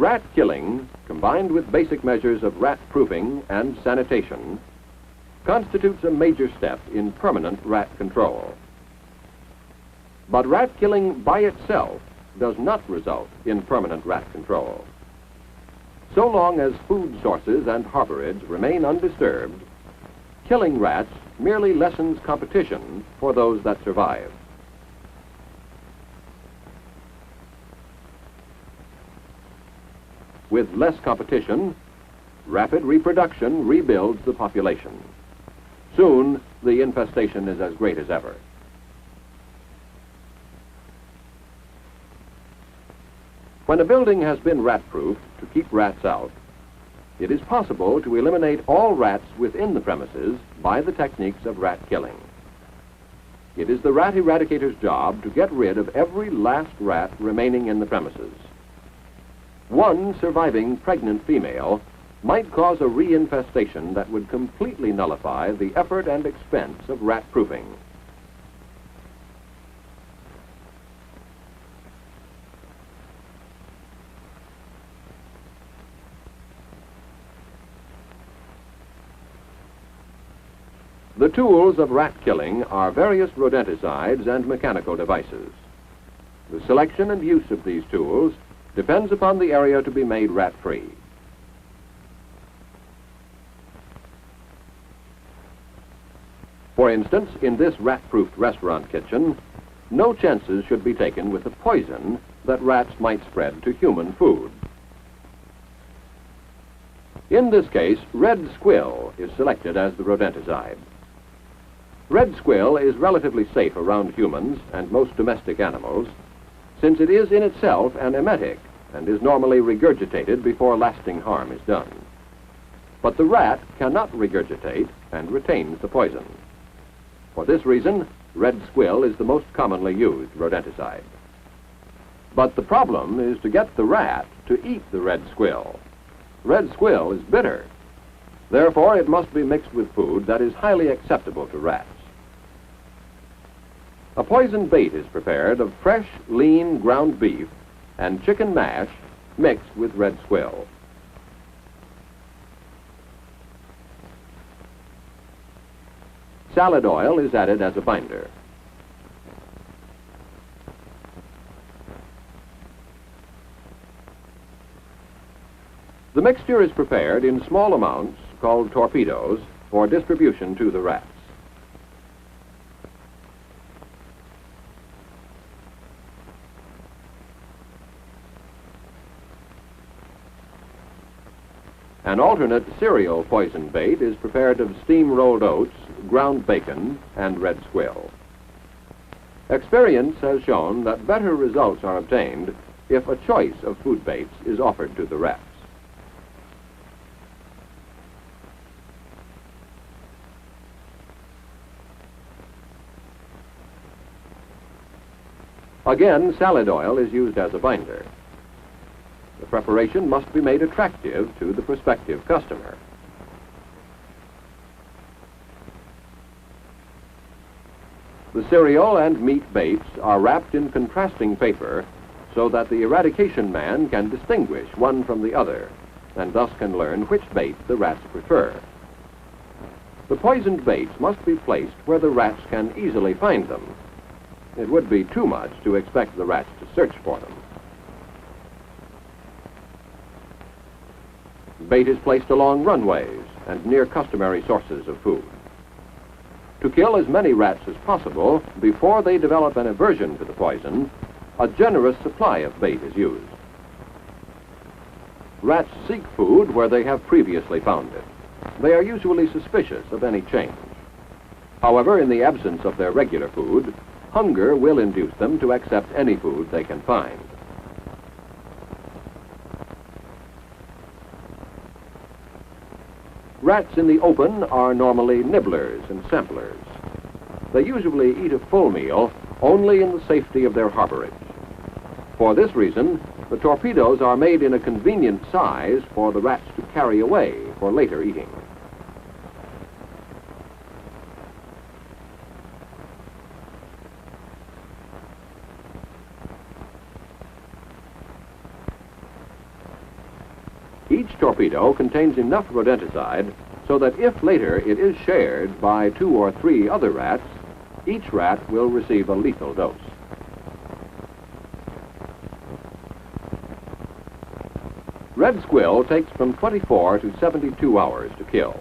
Rat killing, combined with basic measures of rat proofing and sanitation, constitutes a major step in permanent rat control. But rat killing by itself does not result in permanent rat control. So long as food sources and harborage remain undisturbed, killing rats merely lessens competition for those that survive. With less competition, rapid reproduction rebuilds the population. Soon, the infestation is as great as ever. When a building has been rat-proofed to keep rats out, it is possible to eliminate all rats within the premises by the techniques of rat killing. It is the rat eradicator's job to get rid of every last rat remaining in the premises. One surviving pregnant female might cause a reinfestation that would completely nullify the effort and expense of rat proofing. The tools of rat killing are various rodenticides and mechanical devices. The selection and use of these tools depends upon the area to be made rat-free. For instance, in this rat-proofed restaurant kitchen, no chances should be taken with the poison that rats might spread to human food. In this case, red squill is selected as the rodenticide. Red squill is relatively safe around humans and most domestic animals, since it is in itself an emetic and is normally regurgitated before lasting harm is done. But the rat cannot regurgitate and retains the poison. For this reason, red squill is the most commonly used rodenticide. But the problem is to get the rat to eat the red squill. Red squill is bitter. Therefore, it must be mixed with food that is highly acceptable to rats. A poison bait is prepared of fresh, lean ground beef and chicken mash mixed with red squill. Salad oil is added as a binder. The mixture is prepared in small amounts called torpedoes for distribution to the rats. An alternate cereal poison bait is prepared of steam-rolled oats, ground bacon, and red squill. Experience has shown that better results are obtained if a choice of food baits is offered to the rats. Again, salad oil is used as a binder. The preparation must be made attractive to the prospective customer. The cereal and meat baits are wrapped in contrasting paper so that the eradication man can distinguish one from the other and thus can learn which bait the rats prefer. The poisoned baits must be placed where the rats can easily find them. It would be too much to expect the rats to search for them. Bait is placed along runways and near customary sources of food. To kill as many rats as possible before they develop an aversion to the poison, a generous supply of bait is used. Rats seek food where they have previously found it. They are usually suspicious of any change. However, in the absence of their regular food, hunger will induce them to accept any food they can find. Rats in the open are normally nibblers and samplers. They usually eat a full meal only in the safety of their harborage. For this reason, the torpedoes are made in a convenient size for the rats to carry away for later eating. Each torpedo contains enough rodenticide so that if later it is shared by 2 or 3 other rats, each rat will receive a lethal dose. Red squill takes from 24 to 72 hours to kill.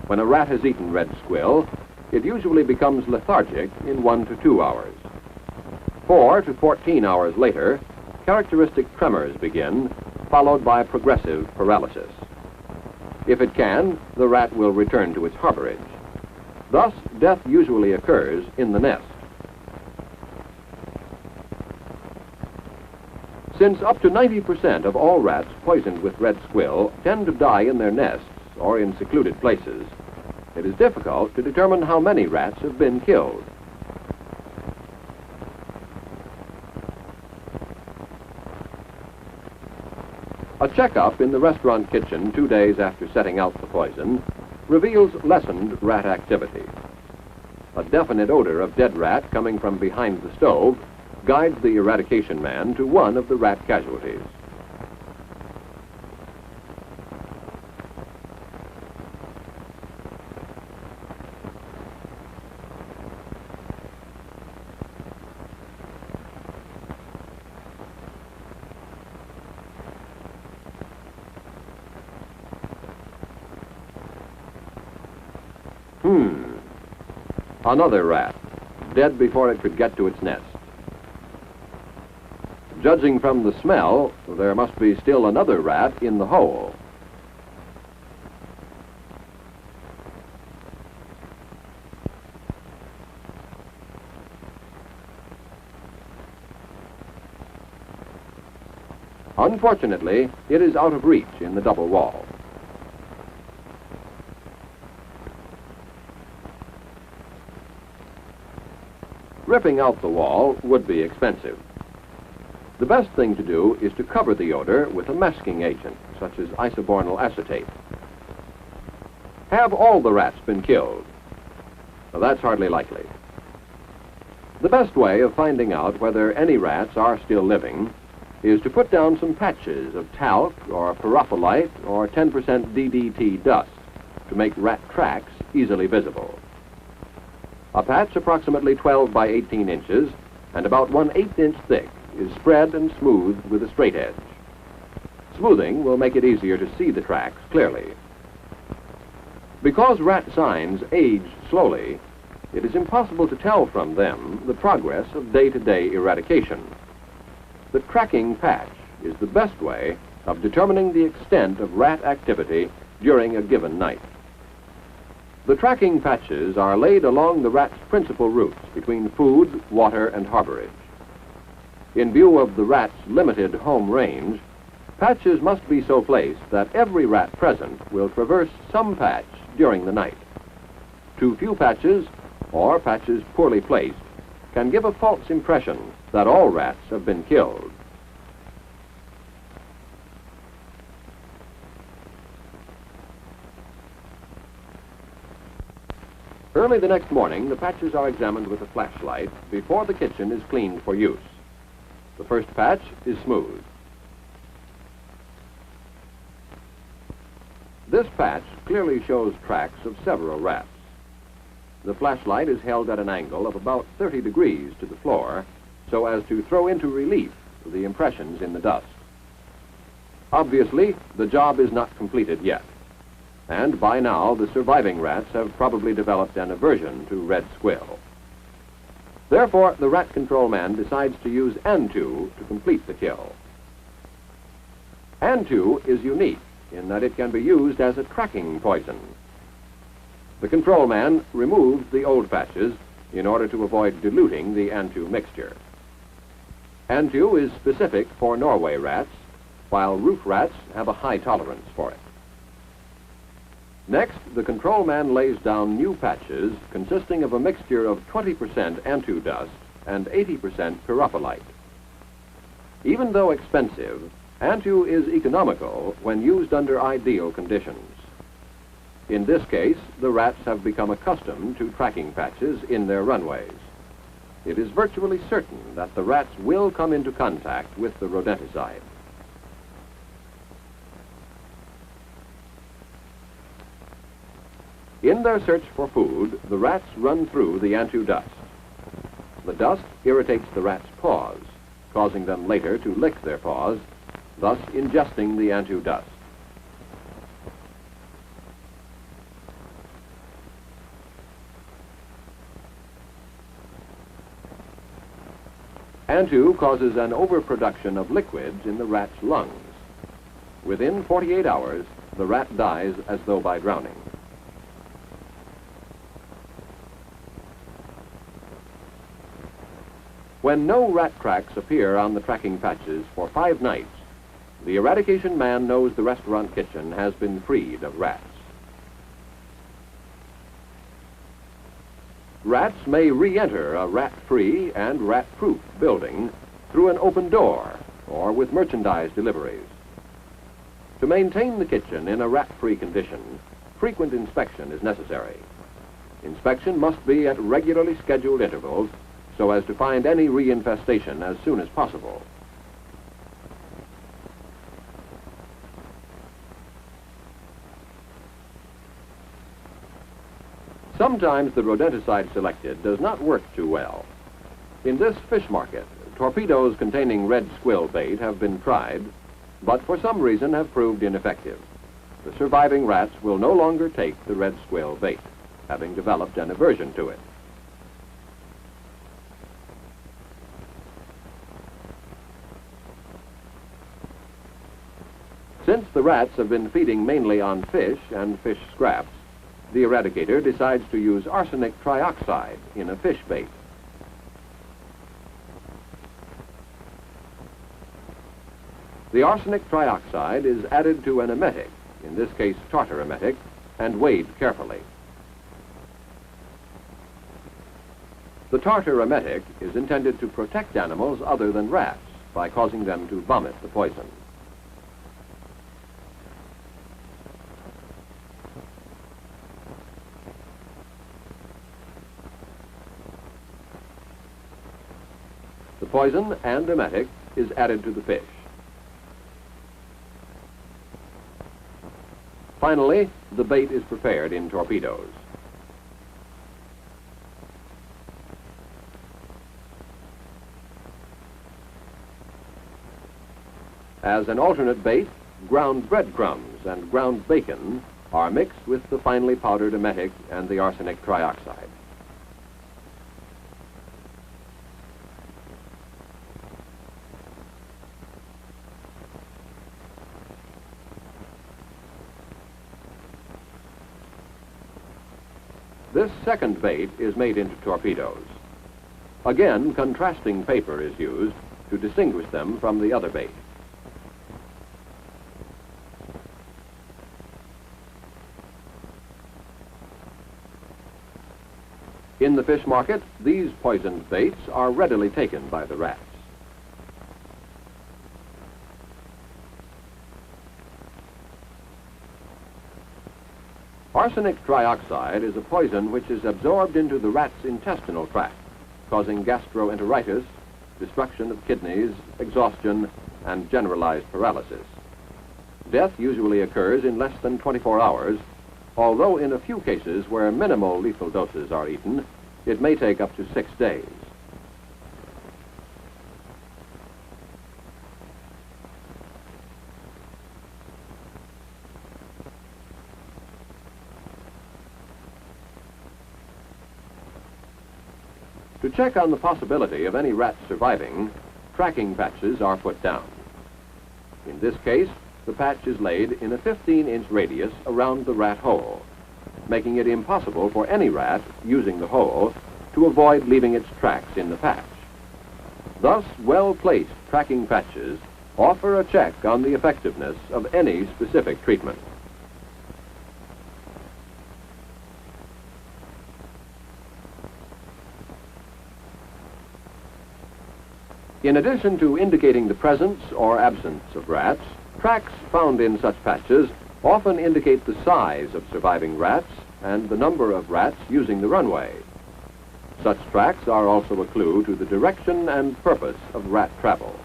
When a rat has eaten red squill, it usually becomes lethargic in 1 to 2 hours. 4 to 14 hours later, characteristic tremors begin, followed by progressive paralysis. If it can, the rat will return to its harborage. Thus, death usually occurs in the nest. Since up to 90% of all rats poisoned with red squill tend to die in their nests or in secluded places, it is difficult to determine how many rats have been killed. A checkup in the restaurant kitchen 2 days after setting out the poison reveals lessened rat activity. A definite odor of dead rat coming from behind the stove guides the eradication man to one of the rat casualties. Another rat, dead before it could get to its nest. Judging from the smell, there must be still another rat in the hole. Unfortunately, it is out of reach in the double wall. Ripping out the wall would be expensive. The best thing to do is to cover the odor with a masking agent, such as isobornyl acetate. Have all the rats been killed? Well, that's hardly likely. The best way of finding out whether any rats are still living is to put down some patches of talc or pyrophyllite or 10% DDT dust to make rat tracks easily visible. A patch approximately 12 by 18 inches and about 1/8 inch thick is spread and smoothed with a straight edge. Smoothing will make it easier to see the tracks clearly. Because rat signs age slowly, it is impossible to tell from them the progress of day-to-day eradication. The tracking patch is the best way of determining the extent of rat activity during a given night. The tracking patches are laid along the rat's principal routes between food, water, and harborage. In view of the rat's limited home range, patches must be so placed that every rat present will traverse some patch during the night. Too few patches, or patches poorly placed, can give a false impression that all rats have been killed. Early the next morning, the patches are examined with a flashlight before the kitchen is cleaned for use. The first patch is smooth. This patch clearly shows tracks of several rats. The flashlight is held at an angle of about 30 degrees to the floor so as to throw into relief the impressions in the dust. Obviously, the job is not completed yet, and by now the surviving rats have probably developed an aversion to red squill. Therefore, the rat control man decides to use An-2 to complete the kill. An-2 is unique in that it can be used as a tracking poison. The control man removes the old patches in order to avoid diluting the An-2 mixture. An-2 is specific for Norway rats, while roof rats have a high tolerance for it. Next, the control man lays down new patches consisting of a mixture of 20% An-2 dust and 80% pyrophyllite. Even though expensive, An-2 is economical when used under ideal conditions. In this case, the rats have become accustomed to tracking patches in their runways. It is virtually certain that the rats will come into contact with the rodenticide. In their search for food, the rats run through the Antu dust. The dust irritates the rats' paws, causing them later to lick their paws, thus ingesting the Antu dust. Antu causes an overproduction of liquids in the rat's lungs. Within 48 hours, the rat dies as though by drowning. When no rat tracks appear on the tracking patches for 5 nights, the eradication man knows the restaurant kitchen has been freed of rats. Rats may re-enter a rat-free and rat-proof building through an open door or with merchandise deliveries. To maintain the kitchen in a rat-free condition, frequent inspection is necessary. Inspection must be at regularly scheduled intervals so as to find any reinfestation as soon as possible. Sometimes the rodenticide selected does not work too well. In this fish market, torpedoes containing red squill bait have been tried, but for some reason have proved ineffective. The surviving rats will no longer take the red squill bait, having developed an aversion to it. Since the rats have been feeding mainly on fish and fish scraps, the eradicator decides to use arsenic trioxide in a fish bait. The arsenic trioxide is added to an emetic, in this case tartar emetic, and weighed carefully. The tartar emetic is intended to protect animals other than rats by causing them to vomit the poison. The poison and emetic is added to the fish. Finally, the bait is prepared in torpedoes. As an alternate bait, ground breadcrumbs and ground bacon are mixed with the finely powdered emetic and the arsenic trioxide. This second bait is made into torpedoes. Again, contrasting paper is used to distinguish them from the other bait. In the fish market, these poisoned baits are readily taken by the rats. Arsenic trioxide is a poison which is absorbed into the rat's intestinal tract, causing gastroenteritis, destruction of kidneys, exhaustion, and generalized paralysis. Death usually occurs in less than 24 hours, although in a few cases where minimal lethal doses are eaten, it may take up to 6 days. To check on the possibility of any rats surviving, tracking patches are put down. In this case, the patch is laid in a 15-inch radius around the rat hole, making it impossible for any rat using the hole to avoid leaving its tracks in the patch. Thus, well-placed tracking patches offer a check on the effectiveness of any specific treatment. In addition to indicating the presence or absence of rats, tracks found in such patches often indicate the size of surviving rats and the number of rats using the runway. Such tracks are also a clue to the direction and purpose of rat travel.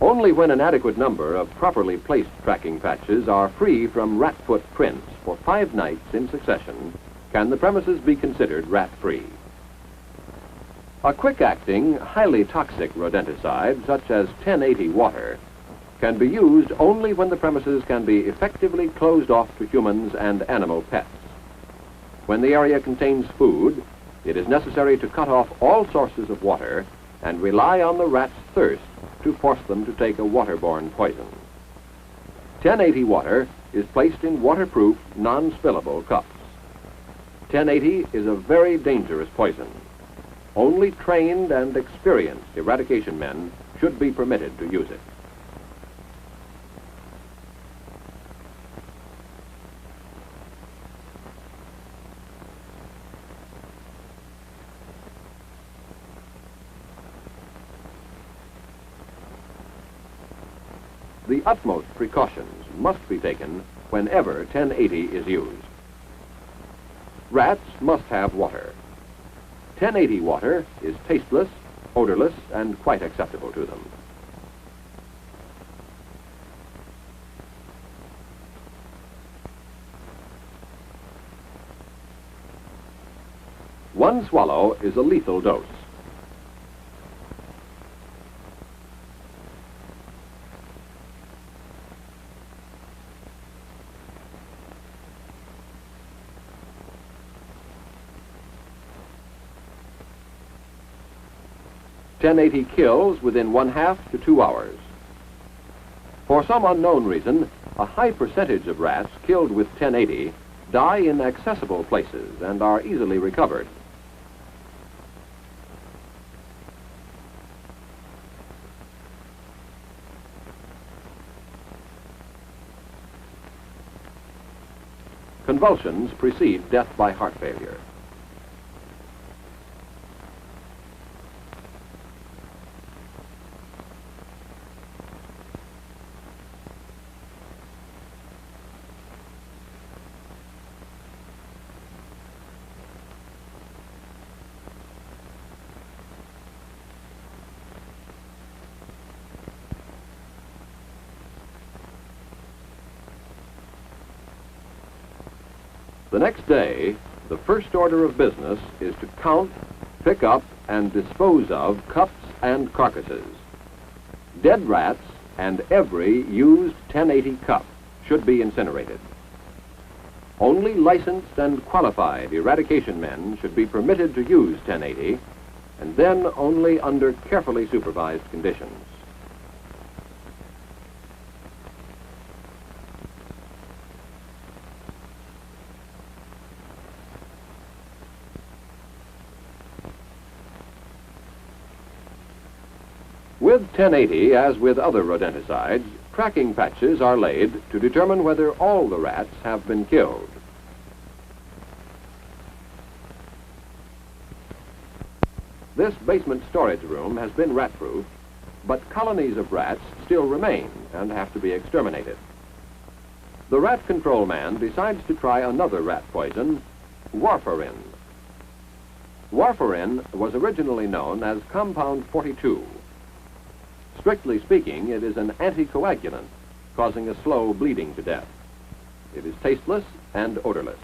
Only Only when an adequate number of properly placed tracking patches are free from rat foot prints for 5 nights in succession can the premises be considered rat-free. A quick-acting, highly toxic rodenticide, such as 1080 water, can be used only when the premises can be effectively closed off to humans and animal pets. When the area contains food, it is necessary to cut off all sources of water and rely on the rat's thirst to force them to take a waterborne poison. 1080 water is placed in waterproof, non-spillable cups. 1080 is a very dangerous poison. Only trained and experienced eradication men should be permitted to use it. The utmost precautions must be taken whenever 1080 is used. Rats must have water. 1080 water is tasteless, odorless, and quite acceptable to them. One swallow is a lethal dose. .1080 kills within 1/2 to 2 hours. For some unknown reason, a high percentage of rats killed with 1080 die in accessible places and are easily recovered. Convulsions precede death by heart failure. The next day, the first order of business is to count, pick up, and dispose of cups and carcasses. Dead rats and every used 1080 cup should be incinerated. Only licensed and qualified eradication men should be permitted to use 1080, and then only under carefully supervised conditions. With 1080, as with other rodenticides, tracking patches are laid to determine whether all the rats have been killed. This basement storage room has been rat-proof, but colonies of rats still remain and have to be exterminated. The rat control man decides to try another rat poison, warfarin. Warfarin was originally known as Compound 42. Strictly speaking, it is an anticoagulant, causing a slow bleeding to death. It is tasteless and odorless.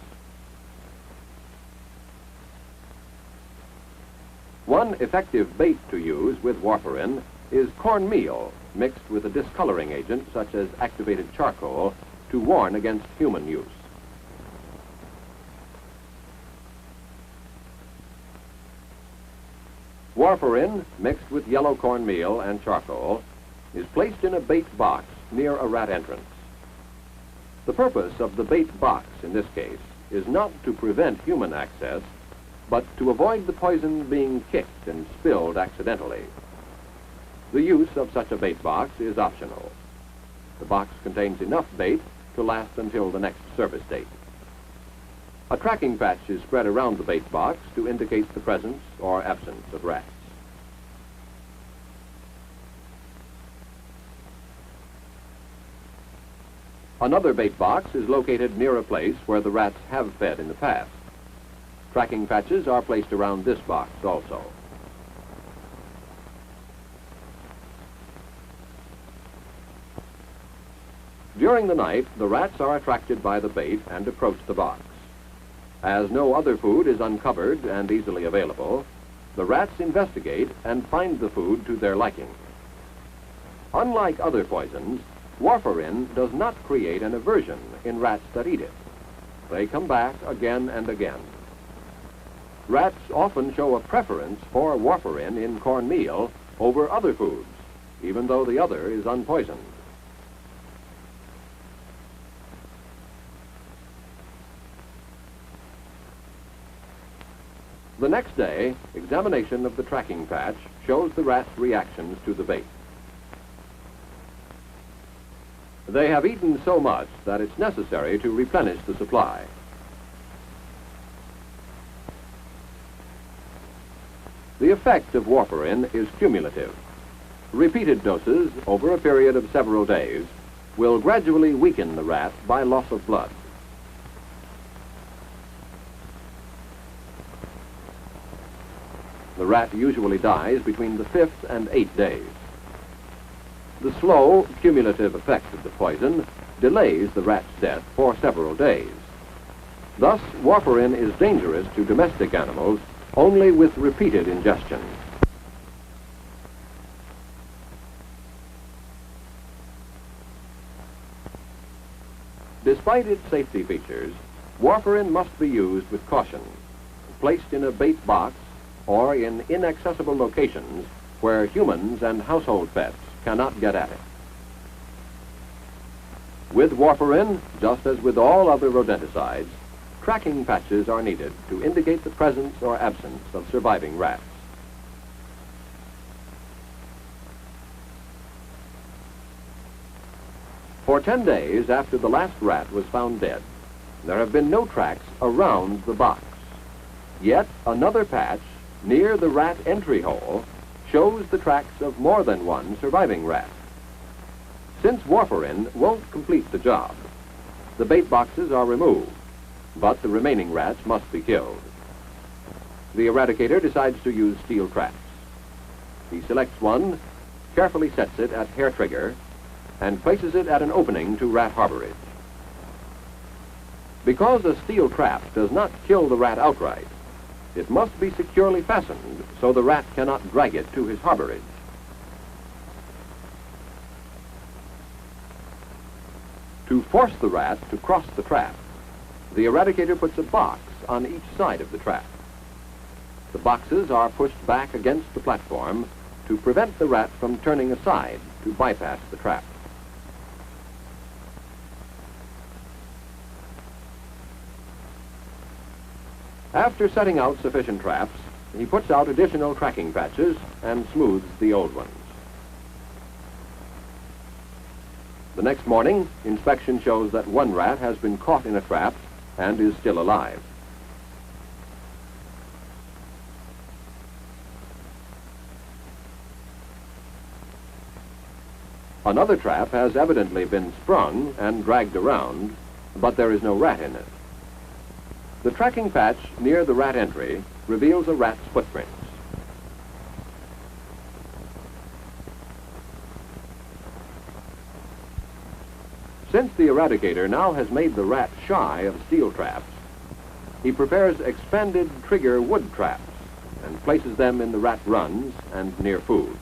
One effective bait to use with warfarin is cornmeal mixed with a discoloring agent such as activated charcoal to warn against human use. Warfarin, mixed with yellow cornmeal and charcoal, is placed in a bait box near a rat entrance. The purpose of the bait box in this case is not to prevent human access, but to avoid the poison being kicked and spilled accidentally. The use of such a bait box is optional. The box contains enough bait to last until the next service date. A tracking patch is spread around the bait box to indicate the presence or absence of rats. Another bait box is located near a place where the rats have fed in the past. Tracking patches are placed around this box also. During the night, the rats are attracted by the bait and approach the box. As no other food is uncovered and easily available, the rats investigate and find the food to their liking. Unlike other poisons, warfarin does not create an aversion in rats that eat it. They come back again and again. Rats often show a preference for warfarin in cornmeal over other foods, even though the other is unpoisoned. The next day, examination of the tracking patch shows the rats' reactions to the bait. They have eaten so much that it's necessary to replenish the supply. The effect of warfarin is cumulative. Repeated doses over a period of several days will gradually weaken the rat by loss of blood. The rat usually dies between the 5th and 8th days. The slow, cumulative effect of the poison delays the rat's death for several days. Thus, warfarin is dangerous to domestic animals only with repeated ingestion. Despite its safety features, warfarin must be used with caution, placed in a bait box or in inaccessible locations where humans and household pets cannot get at it. With warfarin, just as with all other rodenticides, tracking patches are needed to indicate the presence or absence of surviving rats. For 10 days after the last rat was found dead, there have been no tracks around the box. Yet another patch near the rat entry hole shows the tracks of more than one surviving rat. Since warfarin won't complete the job, the bait boxes are removed, but the remaining rats must be killed. The eradicator decides to use steel traps. He selects one, carefully sets it at hair trigger, and places it at an opening to rat harborage. Because a steel trap does not kill the rat outright, it must be securely fastened so the rat cannot drag it to his harborage. To force the rat to cross the trap, the eradicator puts a box on each side of the trap. The boxes are pushed back against the platform to prevent the rat from turning aside to bypass the trap. After setting out sufficient traps, he puts out additional tracking patches and smooths the old ones. The next morning, inspection shows that one rat has been caught in a trap and is still alive. Another trap has evidently been sprung and dragged around, but there is no rat in it. The tracking patch near the rat entry reveals a rat's footprints. Since the eradicator now has made the rat shy of steel traps, he prepares expanded trigger wood traps and places them in the rat runs and near food.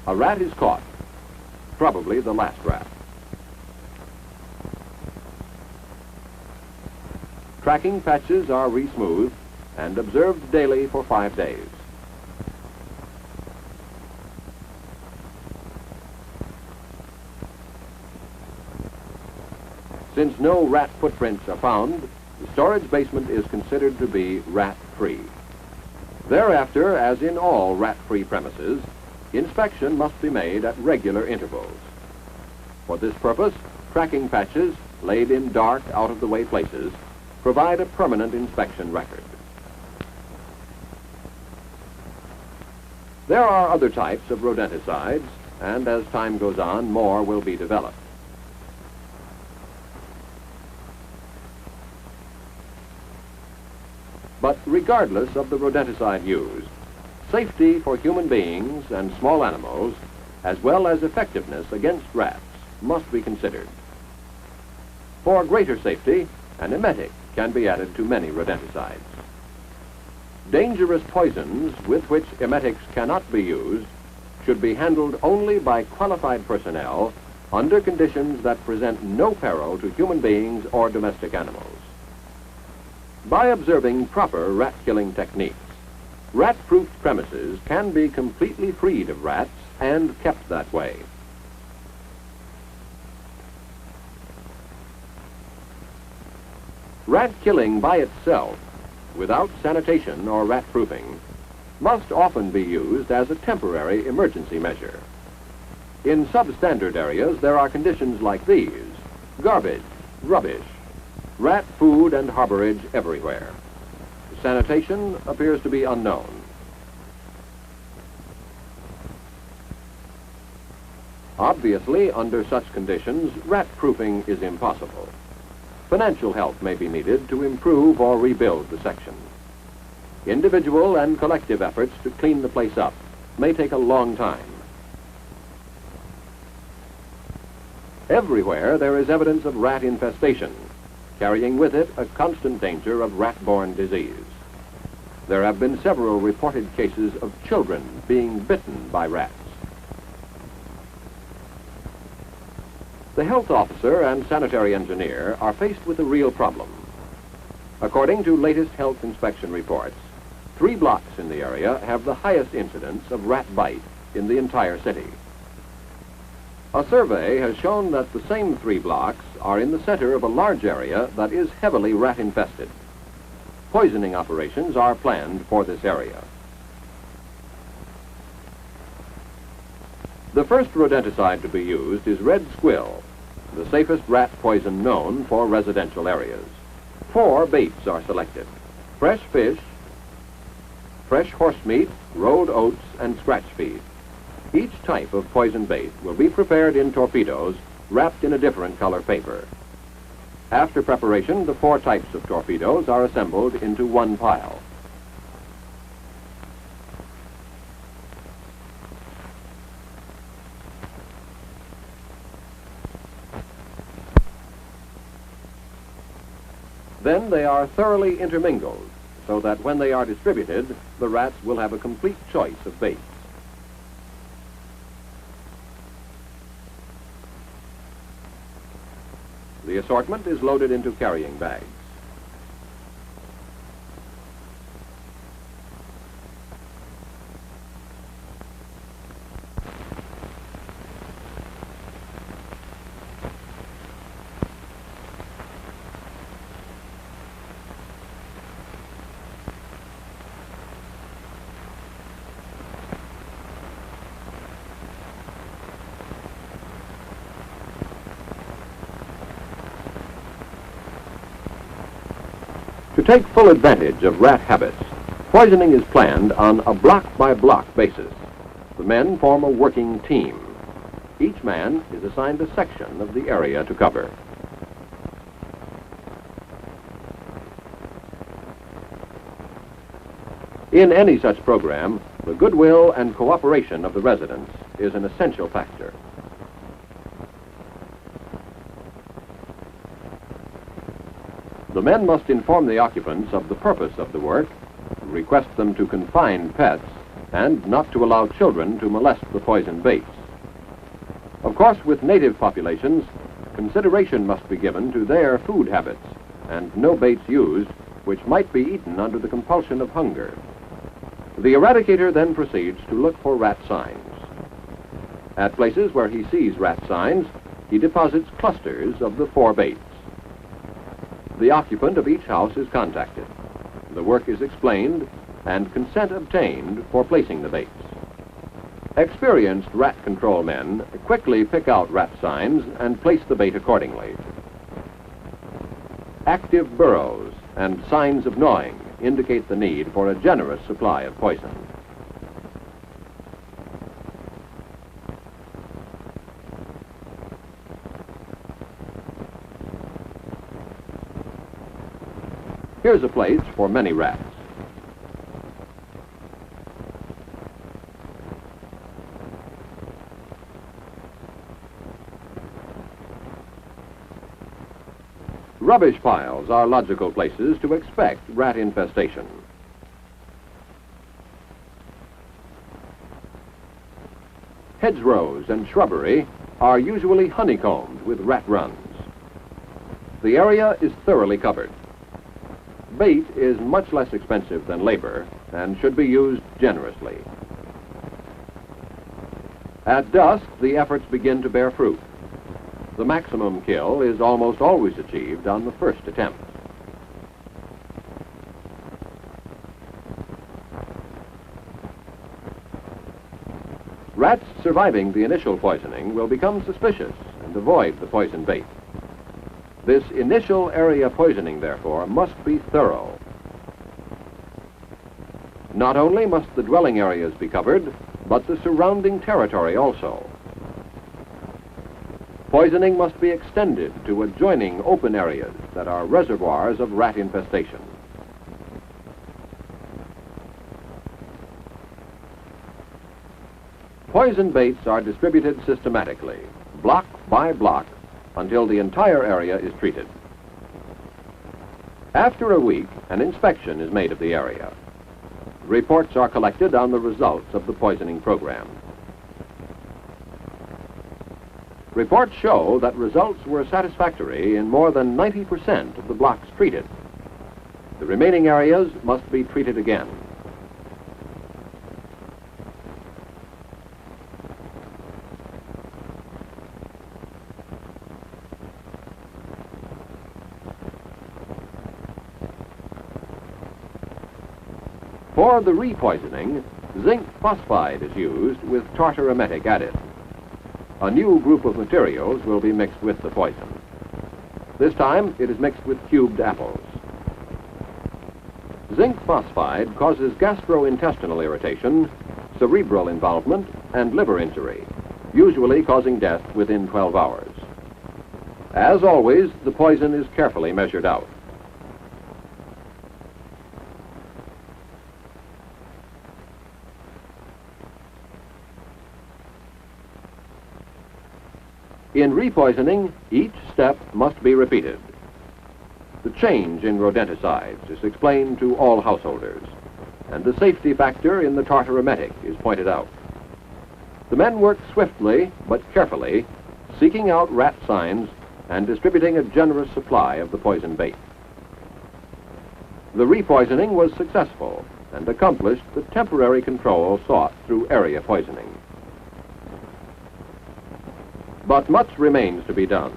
A rat is caught, probably the last rat. Tracking patches are re-smoothed and observed daily for 5 days. Since no rat footprints are found, the storage basement is considered to be rat-free. Thereafter, as in all rat-free premises, inspection must be made at regular intervals. For this purpose, tracking patches, laid in dark, out-of-the-way places, provide a permanent inspection record. There are other types of rodenticides, and as time goes on, more will be developed. But regardless of the rodenticide used, safety for human beings and small animals as well as effectiveness against rats, must be considered. For greater safety, an emetic can be added to many rodenticides. Dangerous poisons with which emetics cannot be used should be handled only by qualified personnel under conditions that present no peril to human beings or domestic animals. By observing proper rat-killing techniques, rat-proofed premises can be completely freed of rats and kept that way. Rat killing by itself, without sanitation or rat-proofing, must often be used as a temporary emergency measure. In substandard areas, there are conditions like these: garbage, rubbish, rat food and harborage everywhere. Sanitation appears to be unknown. Obviously, under such conditions, rat-proofing is impossible. Financial help may be needed to improve or rebuild the section. Individual and collective efforts to clean the place up may take a long time. Everywhere there is evidence of rat infestation, carrying with it a constant danger of rat-borne disease. There have been several reported cases of children being bitten by rats. The health officer and sanitary engineer are faced with a real problem. According to latest health inspection reports, 3 blocks in the area have the highest incidence of rat bite in the entire city. A survey has shown that the same 3 blocks are in the center of a large area that is heavily rat-infested. Poisoning operations are planned for this area. The first rodenticide to be used is red squill, the safest rat poison known for residential areas. 4 baits are selected: fresh fish, fresh horse meat, rolled oats, and scratch feed. Each type of poison bait will be prepared in torpedoes wrapped in a different color paper. After preparation, the 4 types of torpedoes are assembled into one pile. Then they are thoroughly intermingled, so that when they are distributed, the rats will have a complete choice of baits. The assortment is loaded into carrying bags. To take full advantage of rat habits, poisoning is planned on a block-by-block basis. The men form a working team. Each man is assigned a section of the area to cover. In any such program, the goodwill and cooperation of the residents is an essential factor. The men must inform the occupants of the purpose of the work, request them to confine pets, and not to allow children to molest the poison baits. Of course, with native populations, consideration must be given to their food habits, and no baits used which might be eaten under the compulsion of hunger. The eradicator then proceeds to look for rat signs. At places where he sees rat signs, he deposits clusters of the 4 baits. The occupant of each house is contacted. The work is explained and consent obtained for placing the baits. Experienced rat control men quickly pick out rat signs and place the bait accordingly. Active burrows and signs of gnawing indicate the need for a generous supply of poison. Here's a place for many rats. Rubbish piles are logical places to expect rat infestation. Hedgerows and shrubbery are usually honeycombed with rat runs. The area is thoroughly covered. Bait is much less expensive than labor and should be used generously. At dusk, the efforts begin to bear fruit. The maximum kill is almost always achieved on the first attempt. Rats surviving the initial poisoning will become suspicious and avoid the poison bait. This initial area poisoning, therefore, must be thorough. Not only must the dwelling areas be covered, but the surrounding territory also. Poisoning must be extended to adjoining open areas that are reservoirs of rat infestation. Poison baits are distributed systematically, block by block, until the entire area is treated. After a week, an inspection is made of the area. Reports are collected on the results of the poisoning program. Reports show that results were satisfactory in more than 90% of the blocks treated. The remaining areas must be treated again. For the repoisoning, zinc phosphide is used with tartar emetic added. A new group of materials will be mixed with the poison. This time, it is mixed with cubed apples. Zinc phosphide causes gastrointestinal irritation, cerebral involvement, and liver injury, usually causing death within 12 hours. As always, the poison is carefully measured out. In repoisoning, each step must be repeated. The change in rodenticides is explained to all householders, and the safety factor in the tartar emetic is pointed out. The men work swiftly but carefully, seeking out rat signs and distributing a generous supply of the poison bait. The repoisoning was successful and accomplished the temporary control sought through area poisoning. But much remains to be done.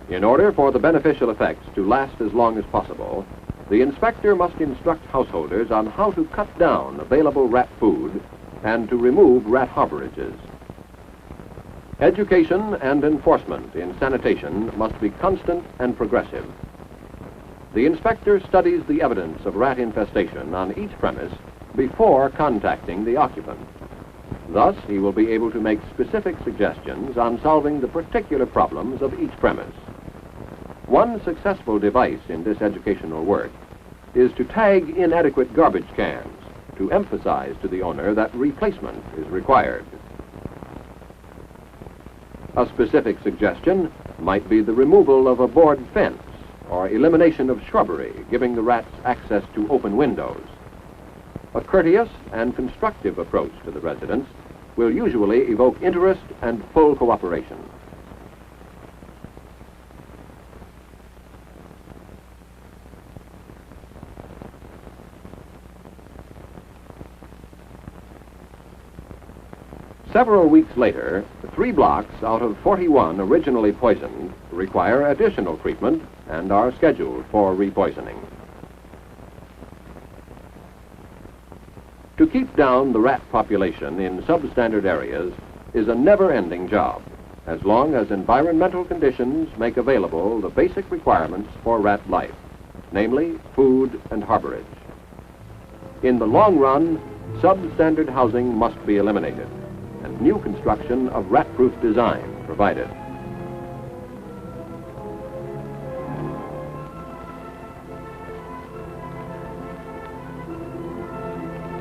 In order for the beneficial effects to last as long as possible, the inspector must instruct householders on how to cut down available rat food and to remove rat harborages. Education and enforcement in sanitation must be constant and progressive. The inspector studies the evidence of rat infestation on each premise before contacting the occupant. Thus, he will be able to make specific suggestions on solving the particular problems of each premise. One successful device in this educational work is to tag inadequate garbage cans to emphasize to the owner that replacement is required. A specific suggestion might be the removal of a board fence or elimination of shrubbery, giving the rats access to open windows. A courteous and constructive approach to the residents will usually evoke interest and full cooperation. Several weeks later, 3 blocks out of 41 originally poisoned require additional treatment and are scheduled for repoisoning. To keep down the rat population in substandard areas is a never-ending job, as long as environmental conditions make available the basic requirements for rat life, namely food and harborage. In the long run, substandard housing must be eliminated, and new construction of rat-proof design provided.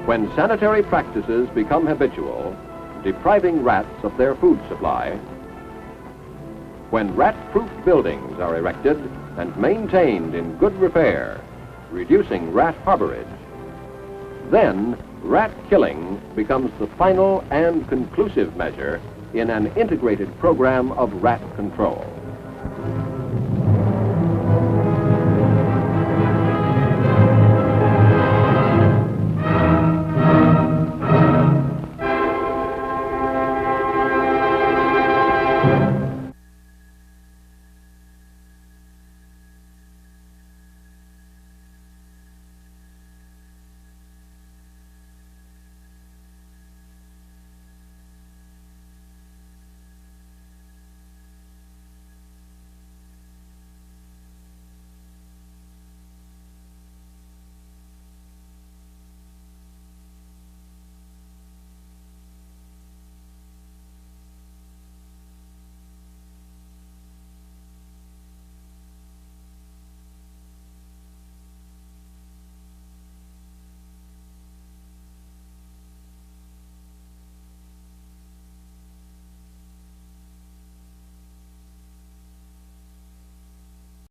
When sanitary practices become habitual, depriving rats of their food supply, when rat-proof buildings are erected and maintained in good repair, reducing rat harborage. Then, rat killing becomes the final and conclusive measure in an integrated program of rat control.